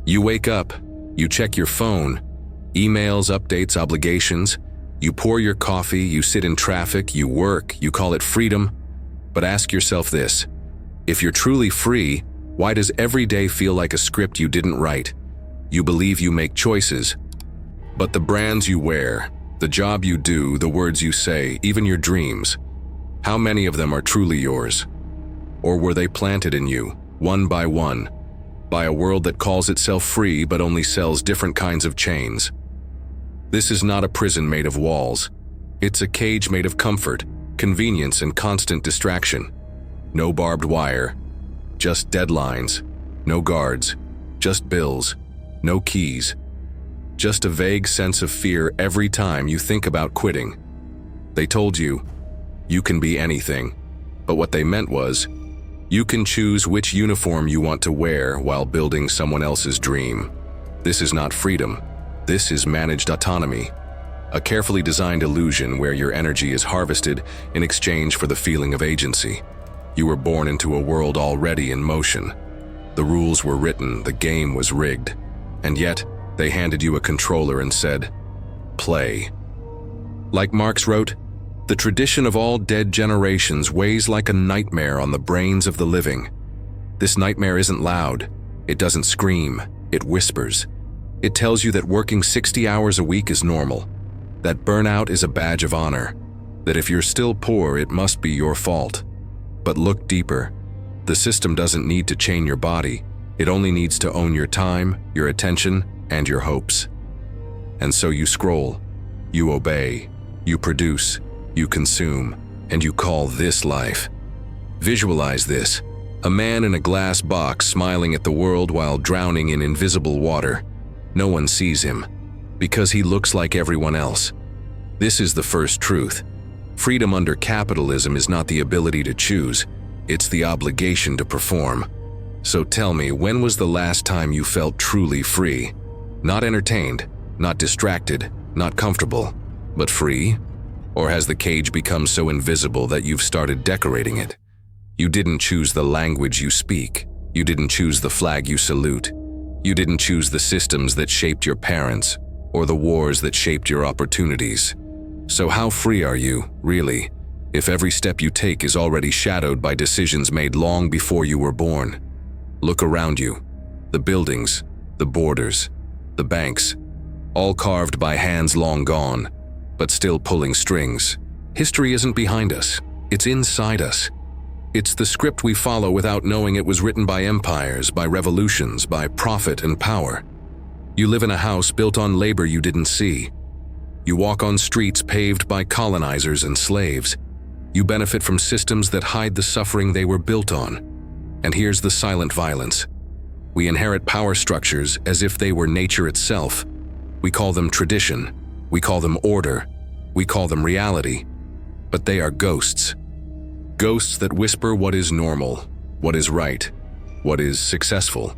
You wake up, you check your phone, emails, updates, obligations, you pour your coffee, you sit in traffic, you work, you call it freedom. But ask yourself this: if you're truly free, why does every day feel like a script you didn't write? You believe you make choices, but the brands you wear, the job you do, the words you say, even your dreams, how many of them are truly yours? Or were they planted in you, one by one, by a world that calls itself free but only sells different kinds of chains? This is not a prison made of walls. It's a cage made of comfort, convenience, and constant distraction. No barbed wire, just deadlines. No guards, just bills. No keys. Just a vague sense of fear every time you think about quitting. They told you, you can be anything. But what they meant was, you can choose which uniform you want to wear while building someone else's dream. This is not freedom. This is managed autonomy. A carefully designed illusion where your energy is harvested in exchange for the feeling of agency. You were born into a world already in motion. The rules were written, the game was rigged. And yet, they handed you a controller and said, play. Like Marx wrote, the tradition of all dead generations weighs like a nightmare on the brains of the living. This nightmare isn't loud. It doesn't scream. It whispers. It tells you that working 60 hours a week is normal, that burnout is a badge of honor, that if you're still poor, it must be your fault. But look deeper. The system doesn't need to chain your body. It only needs to own your time, your attention, and your hopes. And so you scroll, you obey, you produce, you consume, and you call this life. Visualize this: a man in a glass box smiling at the world while drowning in invisible water. No one sees him, because he looks like everyone else. This is the first truth. Freedom under capitalism is not the ability to choose, it's the obligation to perform. So tell me, when was the last time you felt truly free? Not entertained, not distracted, not comfortable, but free? Or has the cage become so invisible that you've started decorating it? You didn't choose the language you speak. You didn't choose the flag you salute. You didn't choose the systems that shaped your parents, or the wars that shaped your opportunities. So how free are you, really, if every step you take is already shadowed by decisions made long before you were born? Look around you. The buildings, the borders, the banks, all carved by hands long gone, but still pulling strings. History isn't behind us, it's inside us. It's the script we follow without knowing it was written by empires, by revolutions, by profit and power. You live in a house built on labor you didn't see. You walk on streets paved by colonizers and slaves. You benefit from systems that hide the suffering they were built on. And here's the silent violence. We inherit power structures as if they were nature itself. We call them tradition. We call them order. We call them reality. But they are ghosts. Ghosts that whisper what is normal, what is right, what is successful.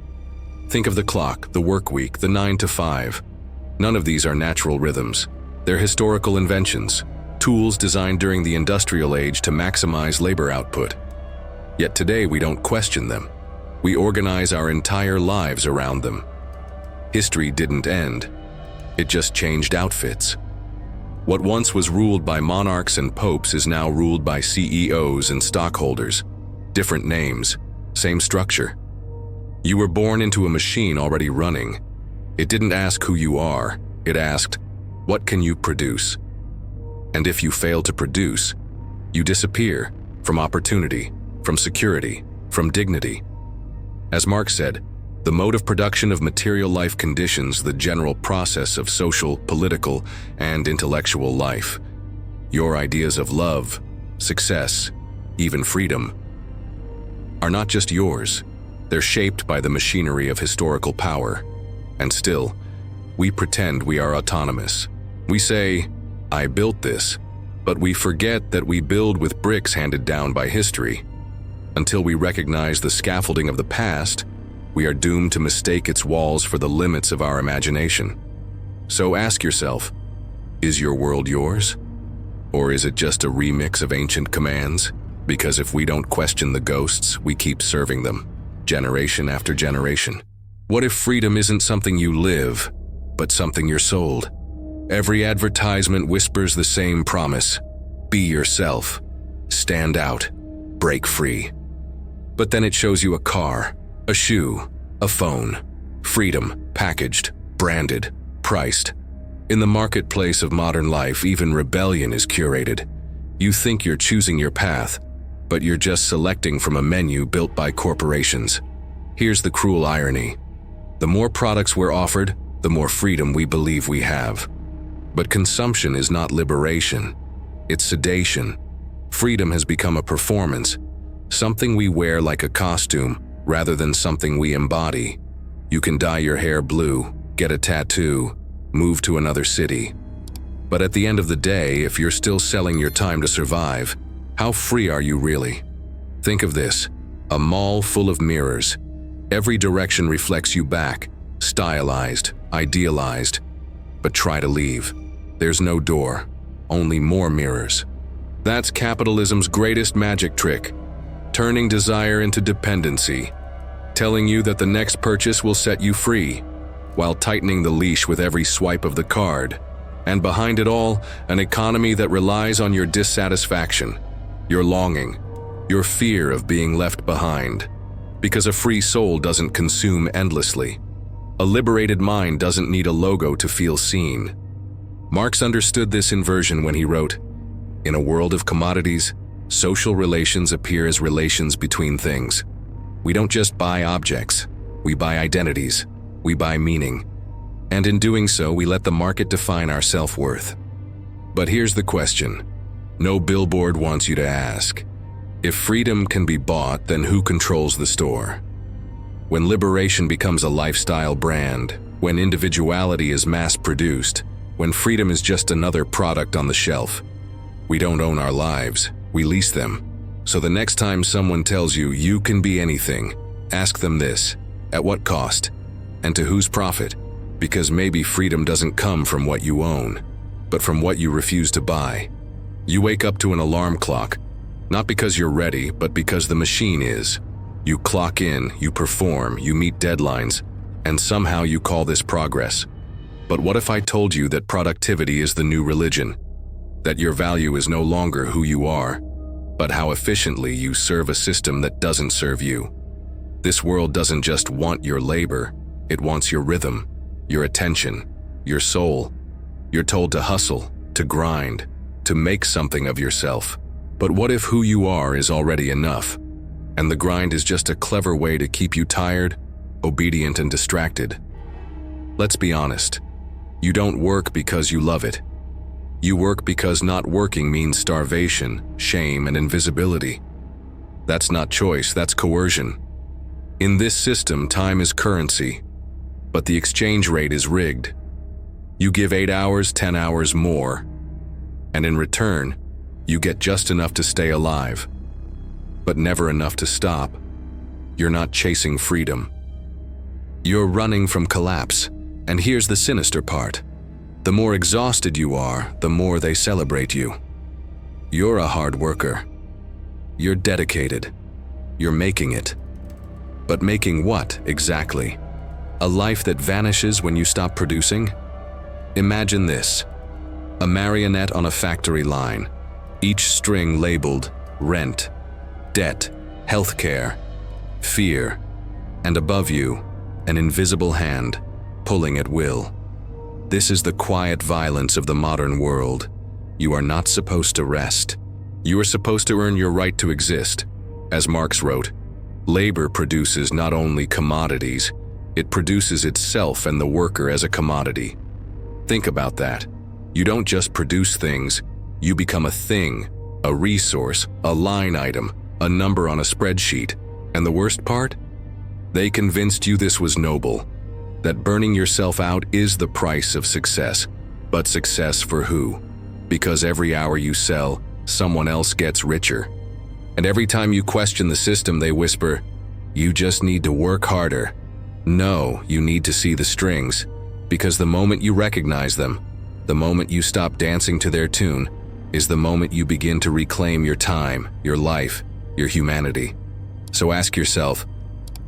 Think of the clock, the work week, the 9 to 5. None of these are natural rhythms. They're historical inventions, tools designed during the industrial age to maximize labor output. Yet today we don't question them. We organize our entire lives around them. History didn't end. It just changed outfits. What once was ruled by monarchs and popes is now ruled by CEOs and stockholders. Different names, same structure. You were born into a machine already running. It didn't ask who you are. It asked, what can you produce? And if you fail to produce, you disappear from opportunity, from security, from dignity. As Marx said, the mode of production of material life conditions the general process of social, political, and intellectual life. Your ideas of love, success, even freedom, are not just yours. They're shaped by the machinery of historical power. And still, we pretend we are autonomous. We say, I built this, but we forget that we build with bricks handed down by history. Until we recognize the scaffolding of the past, we are doomed to mistake its walls for the limits of our imagination. So ask yourself, is your world yours? Or is it just a remix of ancient commands? Because if we don't question the ghosts, we keep serving them, generation after generation. What if freedom isn't something you live, but something you're sold? Every advertisement whispers the same promise: be yourself, stand out, break free. But then it shows you a car, a shoe, a phone, freedom, packaged, branded, priced. In the marketplace of modern life, even rebellion is curated. You think you're choosing your path, but you're just selecting from a menu built by corporations. Here's the cruel irony. The more products we're offered, the more freedom we believe we have. But consumption is not liberation. It's sedation. Freedom has become a performance, something we wear like a costume rather than something we embody. You can dye your hair blue, get a tattoo, move to another city. But at the end of the day, if you're still selling your time to survive, how free are you really? Think of this: a mall full of mirrors. Every direction reflects you back, stylized, idealized. But try to leave. There's no door, only more mirrors. That's capitalism's greatest magic trick, turning desire into dependency, telling you that the next purchase will set you free, while tightening the leash with every swipe of the card. And behind it all, an economy that relies on your dissatisfaction, your longing, your fear of being left behind. Because a free soul doesn't consume endlessly. A liberated mind doesn't need a logo to feel seen. Marx understood this inversion when he wrote, "In a world of commodities, social relations appear as relations between things. We don't just buy objects, we buy identities, we buy meaning. And in doing so, we let the market define our self-worth." But here's the question no billboard wants you to ask. If freedom can be bought, then who controls the store? When liberation becomes a lifestyle brand, when individuality is mass-produced, when freedom is just another product on the shelf, we don't own our lives, we lease them. So the next time someone tells you you can be anything, ask them this: at what cost? And to whose profit? Because maybe freedom doesn't come from what you own, but from what you refuse to buy. You wake up to an alarm clock, not because you're ready, but because the machine is. You clock in, you perform, you meet deadlines, and somehow you call this progress. But what if I told you that productivity is the new religion? That your value is no longer who you are, but how efficiently you serve a system that doesn't serve you? This world doesn't just want your labor, it wants your rhythm, your attention, your soul. You're told to hustle, to grind, to make something of yourself. But what if who you are is already enough, and the grind is just a clever way to keep you tired, obedient, and distracted? Let's be honest. You don't work because you love it. You work because not working means starvation, shame, and invisibility. That's not choice, that's coercion. In this system, time is currency, but the exchange rate is rigged. You give 8 hours, 10 hours more, and in return, you get just enough to stay alive, but never enough to stop. You're not chasing freedom. You're running from collapse. And here's the sinister part. The more exhausted you are, the more they celebrate you. You're a hard worker. You're dedicated. You're making it. But making what, exactly? A life that vanishes when you stop producing? Imagine this: a marionette on a factory line, each string labeled rent, debt, healthcare, fear, and above you, an invisible hand pulling at will. This is the quiet violence of the modern world. You are not supposed to rest. You are supposed to earn your right to exist. As Marx wrote, labor produces not only commodities, it produces itself and the worker as a commodity. Think about that. You don't just produce things, you become a thing, a resource, a line item, a number on a spreadsheet. And the worst part? They convinced you this was noble, that burning yourself out is the price of success. But success for who? Because every hour you sell, someone else gets richer. And every time you question the system, they whisper, you just need to work harder. No, you need to see the strings, because the moment you recognize them, the moment you stop dancing to their tune, is the moment you begin to reclaim your time, your life, your humanity. So ask yourself,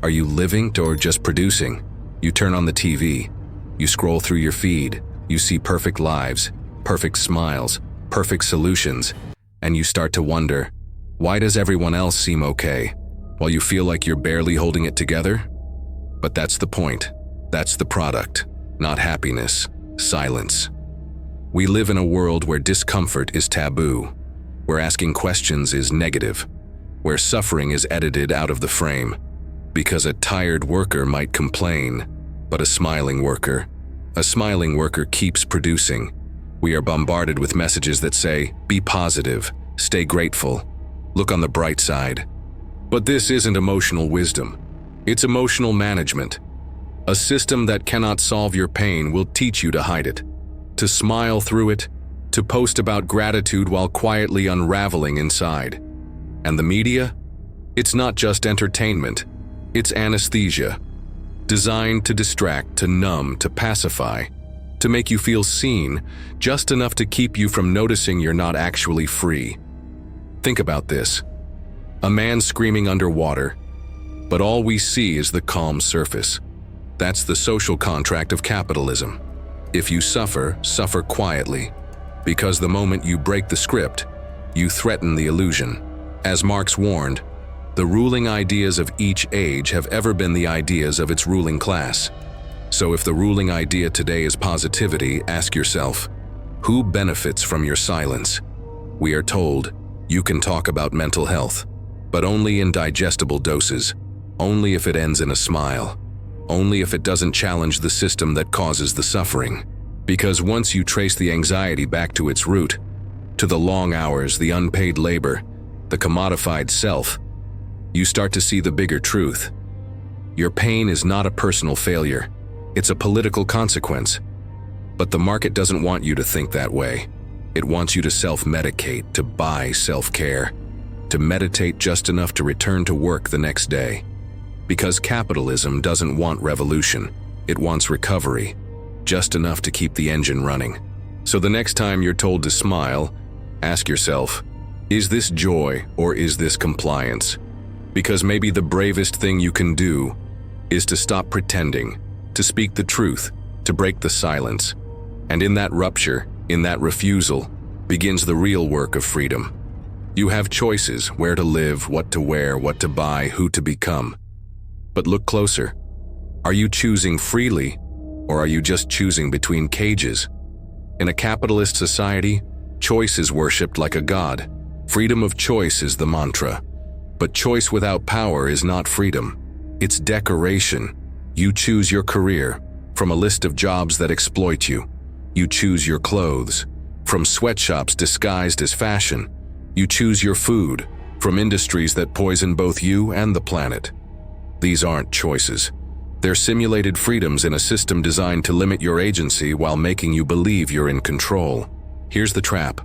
are you living or just producing? You turn on the TV, you scroll through your feed, you see perfect lives, perfect smiles, perfect solutions, and you start to wonder, why does everyone else seem okay, while you feel like you're barely holding it together? But that's the point. That's the product, not happiness, silence. We live in a world where discomfort is taboo, where asking questions is negative, where suffering is edited out of the frame, because a tired worker might complain, but a smiling worker keeps producing. We are bombarded with messages that say, be positive, stay grateful, look on the bright side. But this isn't emotional wisdom. It's emotional management. A system that cannot solve your pain will teach you to hide it, to smile through it, to post about gratitude while quietly unraveling inside. And the media? It's not just entertainment. It's anesthesia, designed to distract, to numb, to pacify, to make you feel seen, just enough to keep you from noticing you're not actually free. Think about this. A man screaming underwater, but all we see is the calm surface. That's the social contract of capitalism. If you suffer, suffer quietly, because the moment you break the script, you threaten the illusion. As Marx warned, the ruling ideas of each age have ever been the ideas of its ruling class. So if the ruling idea today is positivity, ask yourself, who benefits from your silence? We are told, you can talk about mental health, but only in digestible doses, only if it ends in a smile, only if it doesn't challenge the system that causes the suffering. Because once you trace the anxiety back to its root, to the long hours, the unpaid labor, the commodified self, you start to see the bigger truth. Your pain is not a personal failure, it's a political consequence. But the market doesn't want you to think that way. It wants you to self-medicate, to buy self-care, to meditate just enough to return to work the next day. Because capitalism doesn't want revolution, it wants recovery, just enough to keep the engine running. So the next time you're told to smile, ask yourself, is this joy or is this compliance? Because maybe the bravest thing you can do is to stop pretending, to speak the truth, to break the silence. And in that rupture, in that refusal, begins the real work of freedom. You have choices, where to live, what to wear, what to buy, who to become. But look closer. Are you choosing freely, or are you just choosing between cages? In a capitalist society, choice is worshipped like a god. Freedom of choice is the mantra. But choice without power is not freedom. It's decoration. You choose your career from a list of jobs that exploit you. You choose your clothes from sweatshops disguised as fashion. You choose your food from industries that poison both you and the planet. These aren't choices. They're simulated freedoms in a system designed to limit your agency while making you believe you're in control. Here's the trap.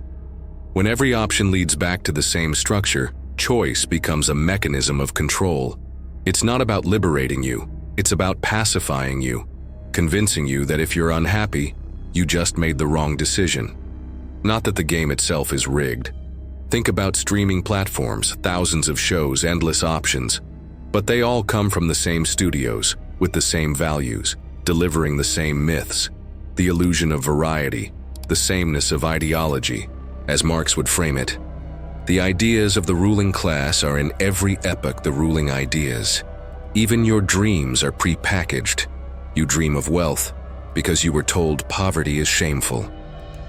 When every option leads back to the same structure, choice becomes a mechanism of control. It's not about liberating you, it's about pacifying you, convincing you that if you're unhappy, you just made the wrong decision. Not that the game itself is rigged. Think about streaming platforms, thousands of shows, endless options. But they all come from the same studios, with the same values, delivering the same myths, the illusion of variety, the sameness of ideology, as Marx would frame it. The ideas of the ruling class are in every epoch the ruling ideas. Even your dreams are pre-packaged. You dream of wealth because you were told poverty is shameful.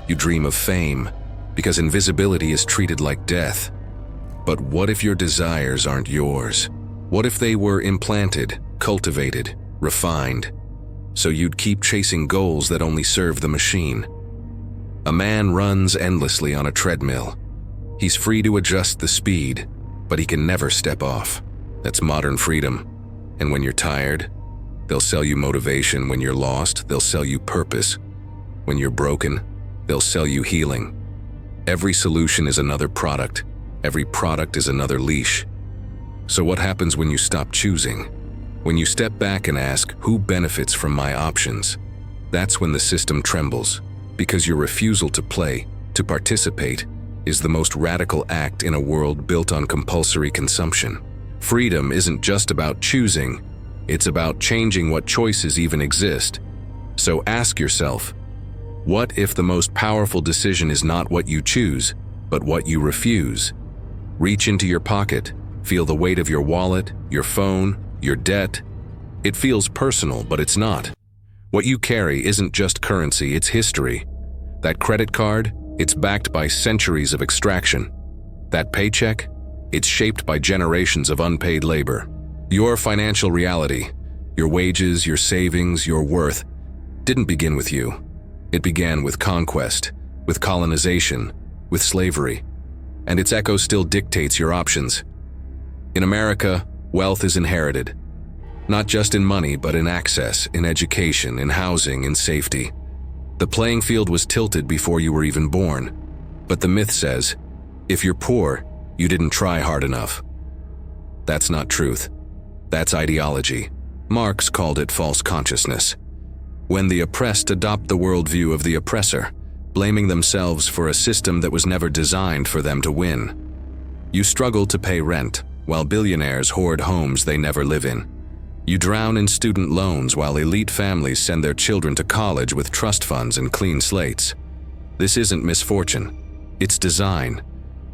You dream of fame because invisibility is treated like death. But what if your desires aren't yours? What if they were implanted, cultivated, refined, so you'd keep chasing goals that only serve the machine? A man runs endlessly on a treadmill. He's free to adjust the speed, but he can never step off. That's modern freedom. And when you're tired, they'll sell you motivation. When you're lost, they'll sell you purpose. When you're broken, they'll sell you healing. Every solution is another product. Every product is another leash. So what happens when you stop choosing? When you step back and ask, who benefits from my options? That's when the system trembles, because your refusal to play, to participate, is the most radical act in a world built on compulsory consumption. Freedom isn't just about choosing, It's about changing what choices even exist. So ask yourself, what if the most powerful decision is not what you choose, but what you refuse? Reach into your pocket, feel the weight of your wallet, your phone, your debt. It feels personal, but it's not. What you carry isn't just currency, it's history. That credit card, it's backed by centuries of extraction. That paycheck, it's shaped by generations of unpaid labor. Your financial reality, your wages, your savings, your worth, didn't begin with you. It began with conquest, with colonization, with slavery, and its echo still dictates your options. In America, wealth is inherited, not just in money, but in access, in education, in housing, in safety. The playing field was tilted before you were even born. But the myth says, if you're poor, you didn't try hard enough. That's not truth. That's ideology. Marx called it false consciousness. When the oppressed adopt the worldview of the oppressor, blaming themselves for a system that was never designed for them to win. You struggle to pay rent, while billionaires hoard homes they never live in. You drown in student loans while elite families send their children to college with trust funds and clean slates. This isn't misfortune. It's design.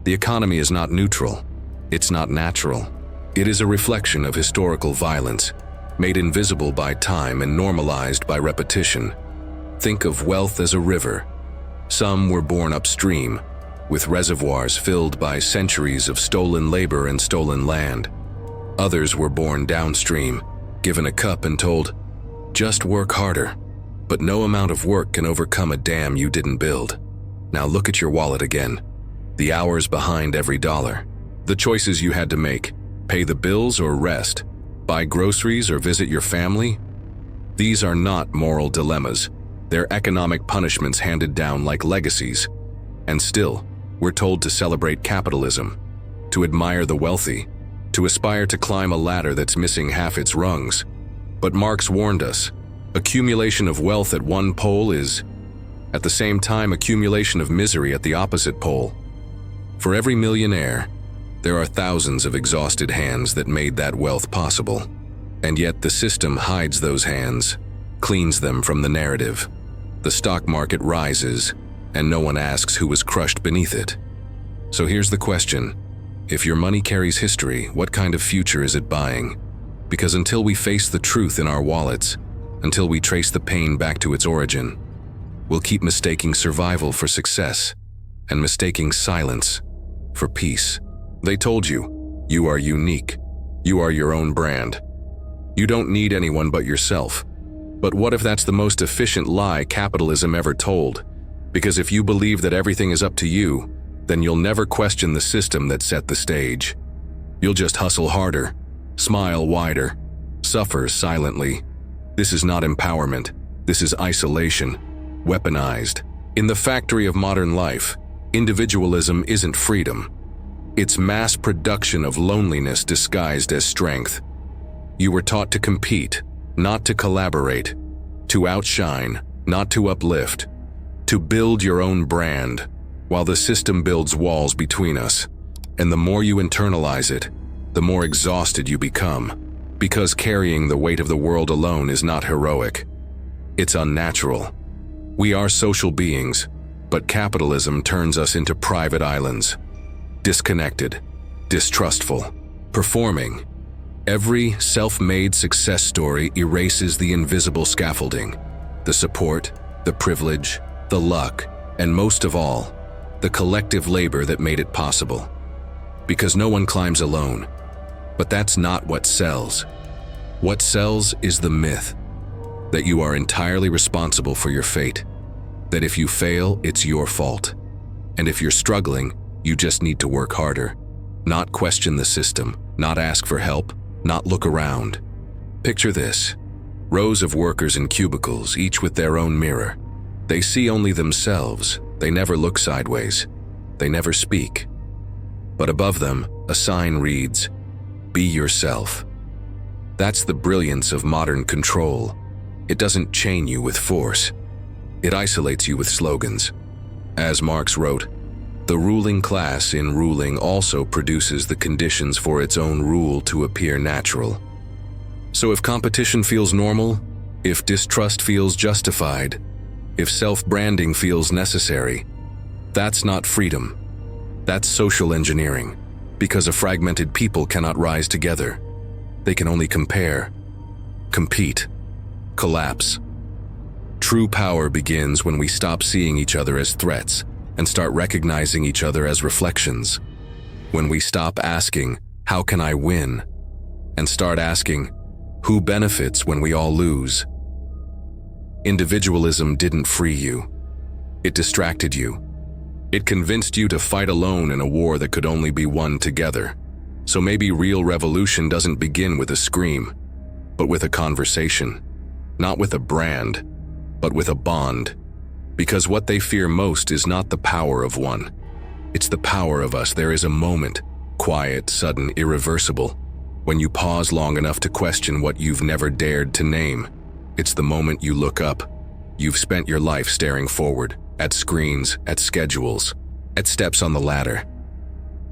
The economy is not neutral. It's not natural. It is a reflection of historical violence, made invisible by time and normalized by repetition. Think of wealth as a river. Some were born upstream, with reservoirs filled by centuries of stolen labor and stolen land. Others were born downstream, given a cup and told, just work harder. But no amount of work can overcome a dam you didn't build. Now look at your wallet again. The hours behind every dollar. The choices you had to make. Pay the bills or rest. Buy groceries or visit your family. These are not moral dilemmas. They're economic punishments handed down like legacies. And still, we're told to celebrate capitalism, to admire the wealthy, to aspire to climb a ladder that's missing half its rungs. But Marx warned us, accumulation of wealth at one pole is, at the same time, accumulation of misery at the opposite pole. For every millionaire, there are thousands of exhausted hands that made that wealth possible. And yet the system hides those hands, cleans them from the narrative. The stock market rises, and no one asks who was crushed beneath it. So here's the question. If your money carries history, what kind of future is it buying? Because until we face the truth in our wallets, until we trace the pain back to its origin, we'll keep mistaking survival for success and mistaking silence for peace. They told you, you are unique. You are your own brand. You don't need anyone but yourself. But what if that's the most efficient lie capitalism ever told? Because if you believe that everything is up to you, then you'll never question the system that set the stage. You'll just hustle harder, smile wider, suffer silently. This is not empowerment. This is isolation, weaponized. In the factory of modern life, individualism isn't freedom. It's mass production of loneliness disguised as strength. You were taught to compete, not to collaborate, to outshine, not to uplift, to build your own brand, while the system builds walls between us. And the more you internalize it, the more exhausted you become, because carrying the weight of the world alone is not heroic. It's unnatural. We are social beings, but capitalism turns us into private islands. Disconnected, distrustful, performing. Every self-made success story erases the invisible scaffolding, the support, the privilege, the luck, and most of all, the collective labor that made it possible. Because no one climbs alone. But that's not what sells. What sells is the myth that you are entirely responsible for your fate, that if you fail, it's your fault. And if you're struggling, you just need to work harder, not question the system, not ask for help, not look around. Picture this. Rows of workers in cubicles, each with their own mirror. They see only themselves. They never look sideways. They never speak. But above them, a sign reads, "Be yourself." That's the brilliance of modern control. It doesn't chain you with force. It isolates you with slogans. As Marx wrote, the ruling class in ruling also produces the conditions for its own rule to appear natural. So if competition feels normal, if distrust feels justified, if self-branding feels necessary, that's not freedom. That's social engineering, because a fragmented people cannot rise together. They can only compare, compete, collapse. True power begins when we stop seeing each other as threats and start recognizing each other as reflections. When we stop asking, "How can I win?" and start asking, "Who benefits when we all lose?" Individualism didn't free you. It distracted you. It convinced you to fight alone in a war that could only be won together. So maybe real revolution doesn't begin with a scream, but with a conversation. Not with a brand, but with a bond. Because what they fear most is not the power of one. It's the power of us. There is a moment, quiet, sudden, irreversible, when you pause long enough to question what you've never dared to name. It's the moment you look up. You've spent your life staring forward, at screens, at schedules, at steps on the ladder.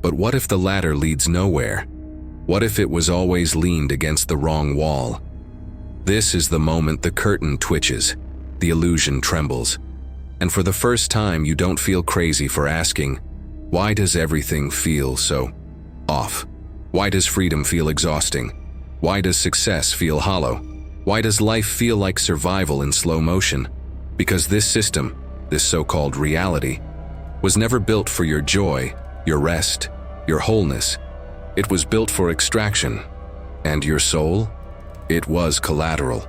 But what if the ladder leads nowhere? What if it was always leaned against the wrong wall? This is the moment the curtain twitches, the illusion trembles, and for the first time you don't feel crazy for asking, why does everything feel so off? Why does freedom feel exhausting? Why does success feel hollow? Why does life feel like survival in slow motion? Because this system, this so-called reality, was never built for your joy, your rest, your wholeness. It was built for extraction. And your soul? It was collateral.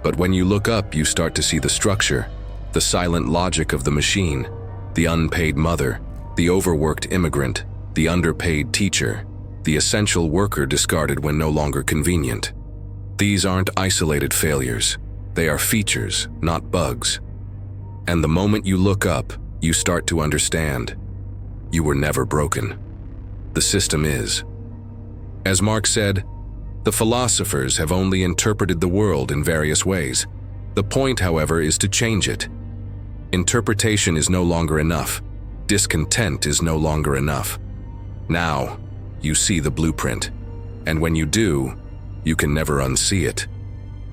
But when you look up, you start to see the structure, the silent logic of the machine, the unpaid mother, the overworked immigrant, the underpaid teacher, the essential worker discarded when no longer convenient. These aren't isolated failures. They are features, not bugs. And the moment you look up, you start to understand. You were never broken. The system is. As Marx said, the philosophers have only interpreted the world in various ways. The point, however, is to change it. Interpretation is no longer enough. Discontent is no longer enough. Now, you see the blueprint. And when you do, you can never unsee it.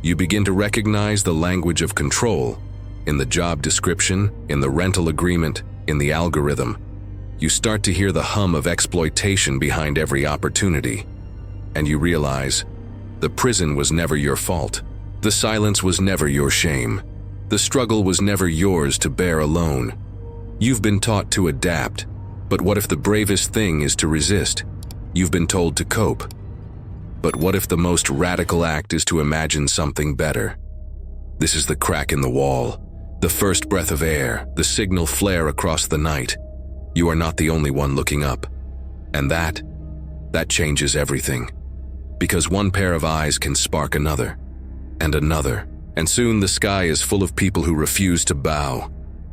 You begin to recognize the language of control in the job description, in the rental agreement, in the algorithm. You start to hear the hum of exploitation behind every opportunity. And you realize, the prison was never your fault. The silence was never your shame. The struggle was never yours to bear alone. You've been taught to adapt, but what if the bravest thing is to resist? You've been told to cope. But what if the most radical act is to imagine something better? This is the crack in the wall, the first breath of air, the signal flare across the night. You are not the only one looking up. And that changes everything. Because one pair of eyes can spark another, and soon the sky is full of people who refuse to bow.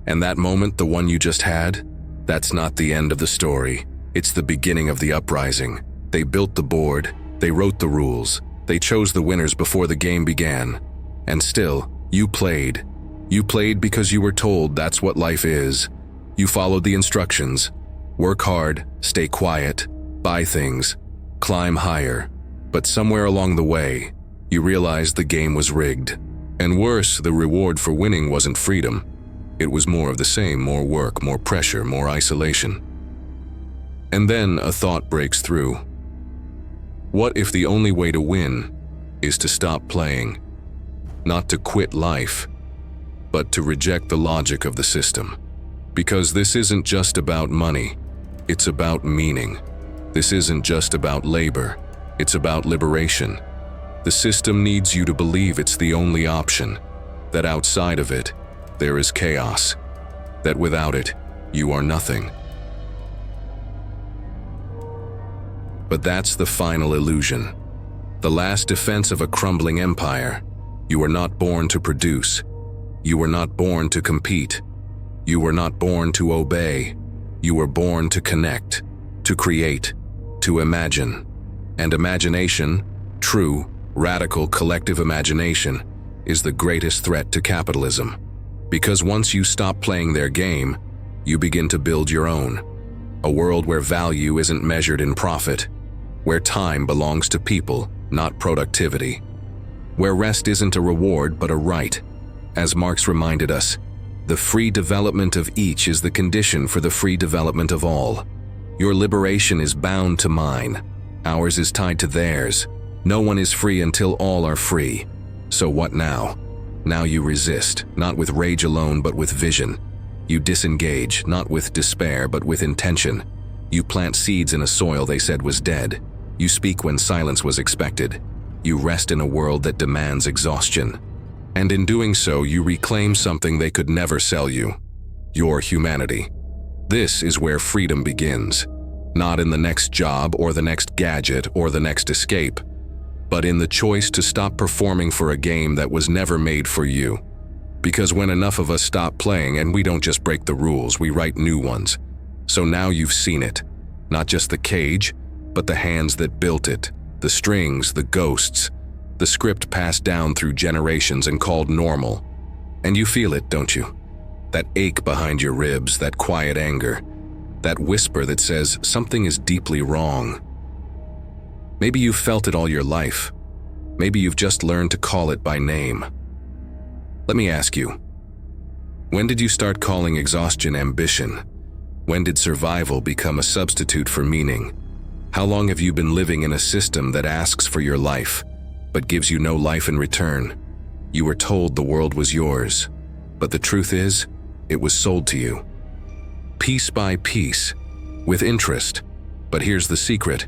And that moment, the one you just had, that's not the end of the story. It's the beginning of the uprising. They built the board, they wrote the rules, they chose the winners before the game began. And still, you played. You played because you were told that's what life is. You followed the instructions. Work hard, stay quiet, buy things, climb higher. But somewhere along the way, you realized the game was rigged. And worse, the reward for winning wasn't freedom. It was more of the same, more work, more pressure, more isolation. And then a thought breaks through. What if the only way to win is to stop playing? Not to quit life, but to reject the logic of the system. Because this isn't just about money, it's about meaning. This isn't just about labor, it's about liberation. The system needs you to believe it's the only option, that outside of it, there is chaos, that without it, you are nothing. But that's the final illusion, the last defense of a crumbling empire. You were not born to produce. You were not born to compete. You were not born to obey. You were born to connect, to create, to imagine. And imagination, true, radical collective imagination, is the greatest threat to capitalism. Because once you stop playing their game, you begin to build your own. A world where value isn't measured in profit, where time belongs to people, not productivity, where rest isn't a reward but a right. As Marx reminded us, the free development of each is the condition for the free development of all. Your liberation is bound to mine. Ours is tied to theirs. No one is free until all are free. So what now? Now you resist, not with rage alone but with vision. You disengage, not with despair but with intention. You plant seeds in a soil they said was dead. You speak when silence was expected. You rest in a world that demands exhaustion. And in doing so, you reclaim something they could never sell you: your humanity. This is where freedom begins, not in the next job or the next gadget or the next escape, but in the choice to stop performing for a game that was never made for you. Because when enough of us stop playing, and we don't just break the rules, we write new ones. So now you've seen it, not just the cage, but the hands that built it, the strings, the ghosts, the script passed down through generations and called normal. And you feel it, don't you? That ache behind your ribs, that quiet anger, that whisper that says something is deeply wrong. Maybe you've felt it all your life. Maybe you've just learned to call it by name. Let me ask you, when did you start calling exhaustion ambition? When did survival become a substitute for meaning? How long have you been living in a system that asks for your life, but gives you no life in return? You were told the world was yours, but the truth is, it was sold to you. Piece by piece, with interest. But here's the secret.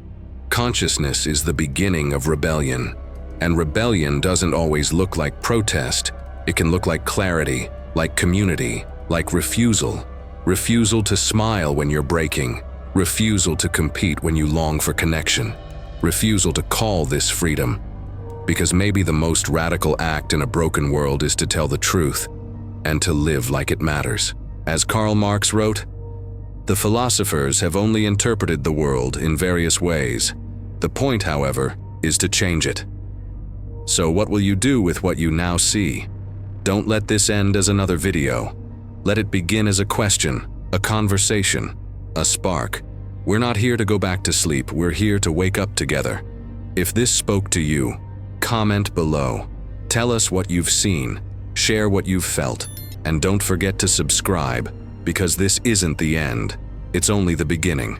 Consciousness is the beginning of rebellion. And rebellion doesn't always look like protest. It can look like clarity, like community, like refusal. Refusal to smile when you're breaking. Refusal to compete when you long for connection. Refusal to call this freedom. Because maybe the most radical act in a broken world is to tell the truth and to live like it matters. As Karl Marx wrote, "The philosophers have only interpreted the world in various ways. The point, however, is to change it." So what will you do with what you now see? Don't let this end as another video. Let it begin as a question, a conversation, a spark. We're not here to go back to sleep, we're here to wake up together. If this spoke to you, comment below. Tell us what you've seen, share what you've felt, and don't forget to subscribe, because this isn't the end, it's only the beginning.